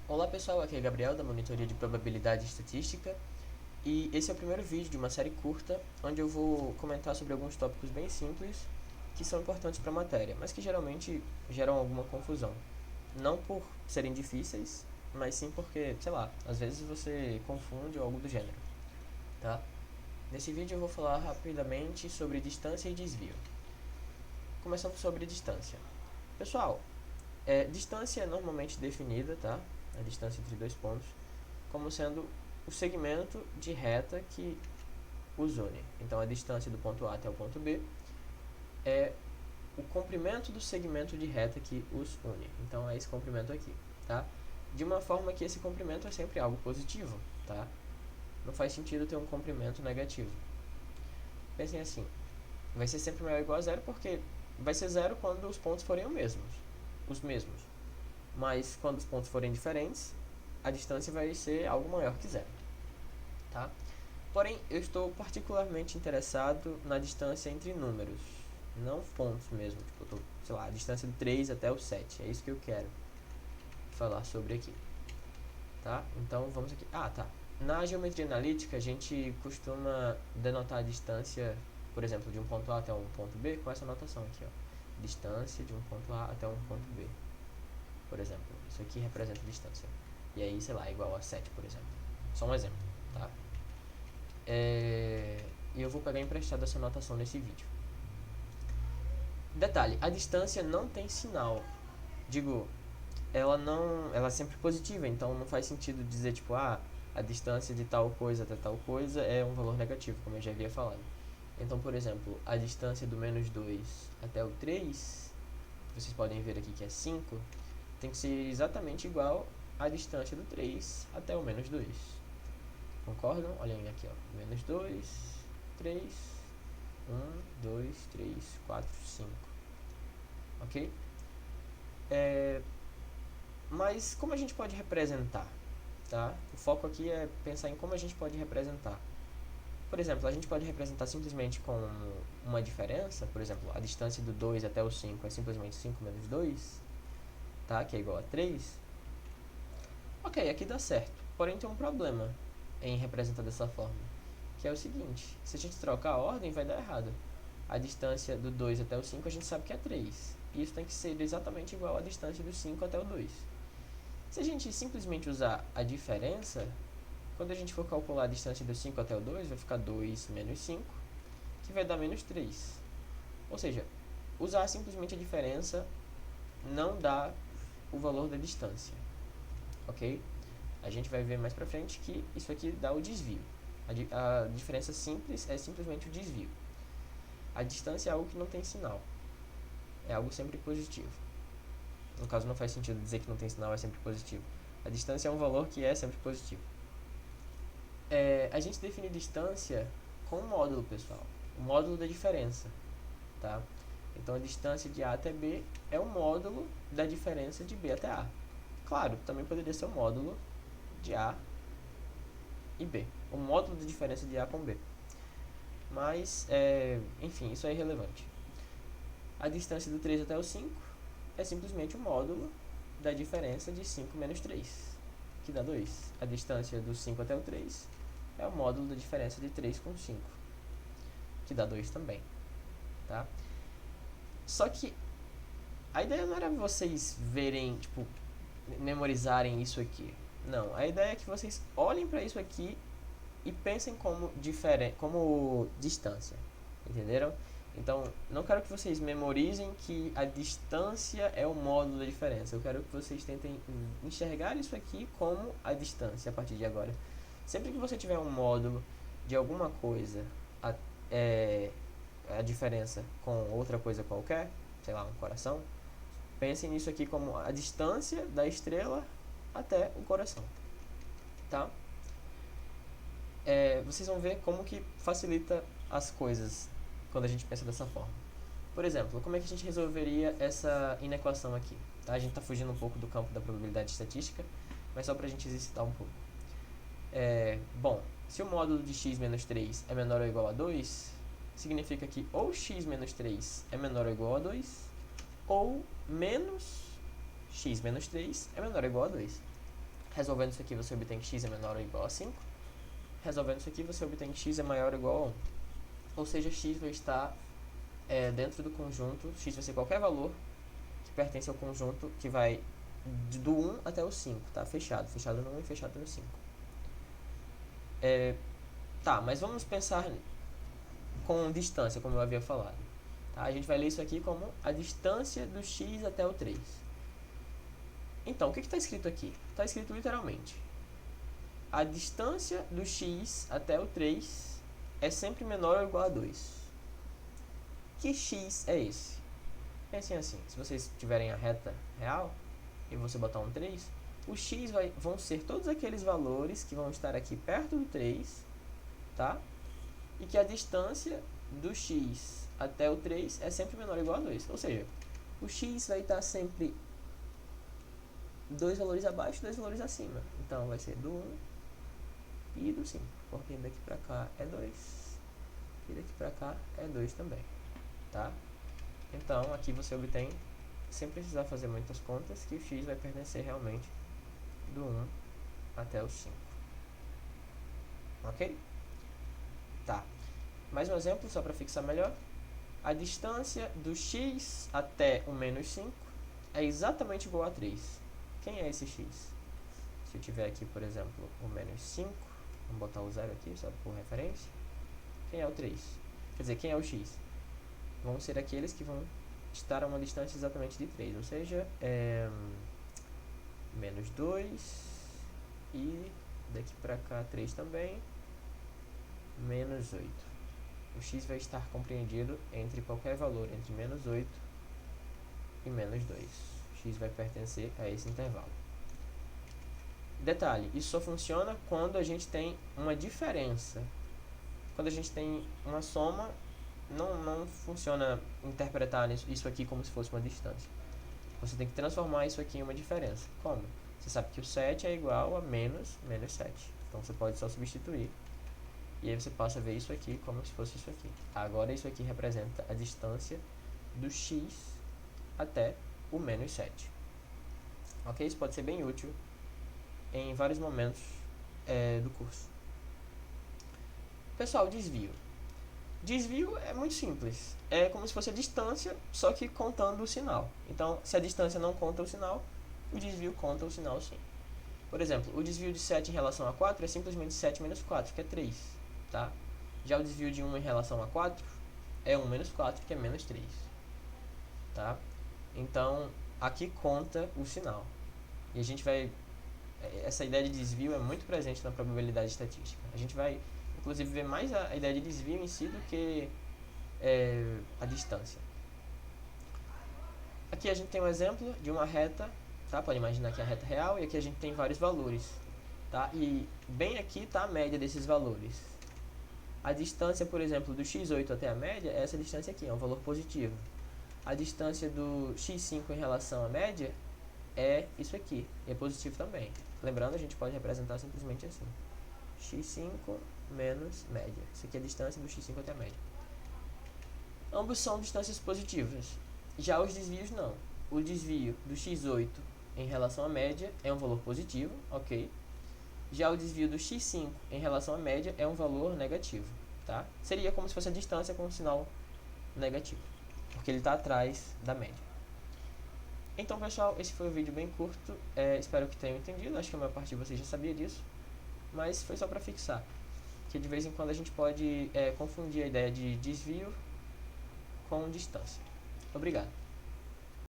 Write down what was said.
Olá pessoal, aqui é Gabriel da Monitoria de Probabilidade e Estatística e esse é o primeiro vídeo de uma série curta onde eu vou comentar sobre alguns tópicos bem simples que são importantes para a matéria, mas que geralmente geram alguma confusão. Não por serem difíceis, mas sim porque, sei lá, às vezes você confunde ou algo do gênero, tá? Nesse vídeo eu vou falar rapidamente sobre distância e desvio. Começando sobre distância. Pessoal, distância é normalmente definida, tá? A distância entre dois pontos, como sendo o segmento de reta que os une. Então, a distância do ponto A até o ponto B é o comprimento do segmento de reta que os une. Então, é esse comprimento aqui, tá? De uma forma que esse comprimento é sempre algo positivo, tá? Não faz sentido ter um comprimento negativo. Pensem assim, vai ser sempre maior ou igual a zero porque vai ser zero quando os pontos forem os mesmos. Mas quando os pontos forem diferentes, a distância vai ser algo maior que zero, tá? Porém, eu estou particularmente interessado na distância entre números, não pontos mesmo. Tipo, eu tô, sei lá, a distância do 3 até o 7. É isso que eu quero falar sobre aqui, tá? Então, vamos aqui. Ah, tá. Na geometria analítica, a gente costuma denotar a distância, por exemplo, de um ponto A até um ponto B com essa notação aqui, ó. Distância de um ponto A até um ponto B, por exemplo. Isso aqui representa a distância. E aí, sei lá, é igual a 7, por exemplo. Só um exemplo, tá? E eu vou pegar emprestado essa notação nesse vídeo. Detalhe, a distância não tem sinal. Digo, ela é sempre positiva, então não faz sentido dizer tipo, a distância de tal coisa até tal coisa é um valor negativo, como eu já havia falado. Então, por exemplo, a distância do menos 2 até o 3, vocês podem ver aqui que é 5, tem que ser exatamente igual à distância do 3 até o menos 2. Concordam? Olhem aqui, ó. Menos 2, 3, 1, 2, 3, 4, 5. Ok? Mas como a gente pode representar? Tá? O foco aqui é pensar em como a gente pode representar. Por exemplo, a gente pode representar simplesmente com uma diferença. Por exemplo, a distância do 2 até o 5 é simplesmente 5 menos 2, tá? Que é igual a 3. Ok, aqui dá certo. Porém, tem um problema em representar dessa forma, que é o seguinte: se a gente trocar a ordem, vai dar errado. A distância do 2 até o 5 a gente sabe que é 3. E isso tem que ser exatamente igual à distância do 5 até o 2. Se a gente simplesmente usar a diferença, quando a gente for calcular a distância do 5 até o 2, vai ficar 2 menos 5, que vai dar menos 3. Ou seja, usar simplesmente a diferença não dá o valor da distância, ok? A gente vai ver mais pra frente que isso aqui dá o desvio. A diferença simples é simplesmente o desvio. A distância é algo que não tem sinal, é algo sempre positivo. No caso, não faz sentido dizer que não tem sinal é sempre positivo. A distância é um valor que é sempre positivo. A gente define distância com um módulo, pessoal. O módulo da diferença, tá? Então, a distância de A até B é o módulo da diferença de B até A. Claro, também poderia ser o módulo de A e B. O módulo da diferença de A com B. Mas, enfim, isso é irrelevante. A distância do 3 até o 5 é simplesmente o módulo da diferença de 5 menos 3, que dá 2. A distância do 5 até o 3 é o módulo da diferença de 3 com 5, que dá 2 também, tá? Só que a ideia não era vocês verem, tipo, memorizarem isso aqui. Não, a ideia é que vocês olhem para isso aqui e pensem como distância, entenderam? Então, não quero que vocês memorizem que a distância é o módulo da diferença. Eu quero que vocês tentem enxergar isso aqui como a distância a partir de agora. Sempre que você tiver um módulo de alguma coisa, a, é, a diferença com outra coisa qualquer, sei lá, um coração, pensem nisso aqui como a distância da estrela até o coração, tá? Vocês vão ver como que facilita as coisas quando a gente pensa dessa forma. Por exemplo, como é que a gente resolveria essa inequação aqui? Tá? A gente está fugindo um pouco do campo da probabilidade estatística, mas só para a gente exercitar um pouco. Bom, se o módulo de x menos 3 é menor ou igual a 2, significa que ou x menos 3 é menor ou igual a 2, ou menos x menos 3 é menor ou igual a 2. Resolvendo isso aqui, você obtém que x é menor ou igual a 5. Resolvendo isso aqui, você obtém que x é maior ou igual a 1. Ou seja, x vai estar dentro do conjunto, x vai ser qualquer valor que pertence ao conjunto que vai do 1 até o 5, tá? Fechado no 1 e fechado no 5. Tá, mas vamos pensar com distância, como eu havia falado. Tá? A gente vai ler isso aqui como a distância do x até o 3. Então, o que está escrito aqui? Está escrito literalmente: a distância do x até o 3 é sempre menor ou igual a 2. Que x é esse? Pensem assim, se vocês tiverem a reta real e você botar um 3, o x vão ser todos aqueles valores que vão estar aqui perto do 3, tá? E que a distância do x até o 3 é sempre menor ou igual a 2. Ou seja, o x vai estar sempre 2 valores abaixo e 2 valores acima. Então, vai ser do 1 e do 5. Porque daqui pra cá é 2 e daqui pra cá é 2 também, tá? Então, aqui você obtém, sem precisar fazer muitas contas, que o x vai pertencer realmente do 1 até o 5. Ok? Tá. Mais um exemplo, só para fixar melhor. A distância do x até o menos 5 é exatamente igual a 3. Quem é esse x? Se eu tiver aqui, por exemplo, o menos 5, vamos botar o 0 aqui, só por referência. Quem é o 3? Quer dizer, quem é o x? Vão ser aqueles que vão estar a uma distância exatamente de 3, ou seja, menos 2 e daqui para cá 3 também, menos 8. O x vai estar compreendido entre qualquer valor entre menos 8 e menos 2. O x vai pertencer a esse intervalo. Detalhe, isso só funciona quando a gente tem uma diferença. Quando a gente tem uma soma, não funciona interpretar isso aqui como se fosse uma distância. Você tem que transformar isso aqui em uma diferença. Como? Você sabe que o 7 é igual a menos 7. Então você pode só substituir. E aí você passa a ver isso aqui como se fosse isso aqui. Agora isso aqui representa a distância do x até o menos 7. Ok? Isso pode ser bem útil em vários momentos do curso. Pessoal, desvio. Desvio é muito simples. É como se fosse a distância, só que contando o sinal. Então, se a distância não conta o sinal, o desvio conta o sinal sim. Por exemplo, o desvio de 7 em relação a 4 é simplesmente 7 menos 4, que é 3. Tá? Já o desvio de 1 em relação a 4 é 1 menos 4, que é menos 3. Tá? Então, aqui conta o sinal. E a gente vai... Essa ideia de desvio é muito presente na probabilidade estatística. A gente vai, inclusive, ver mais a ideia de desvio em si do que a distância. Aqui a gente tem um exemplo de uma reta, tá? Pode imaginar que é a reta real, e aqui a gente tem vários valores, tá? E bem aqui está a média desses valores. A distância, por exemplo, do x8 até a média é essa distância aqui, é um valor positivo. A distância do x5 em relação à média é isso aqui, e é positivo também. Lembrando, a gente pode representar simplesmente assim: x5 menos média. Isso aqui é a distância do x5 até a média. Ambos são distâncias positivas. Já os desvios não. O desvio do x8 em relação à média é um valor positivo, ok? Já o desvio do x5 em relação à média é um valor negativo, tá? Seria como se fosse a distância com um sinal negativo, porque ele está atrás da média. Então, pessoal, esse foi um vídeo bem curto. Espero que tenham entendido. Acho que a maior parte de vocês já sabia disso, mas foi só para fixar que de vez em quando a gente pode confundir a ideia de desvio com distância. Obrigado.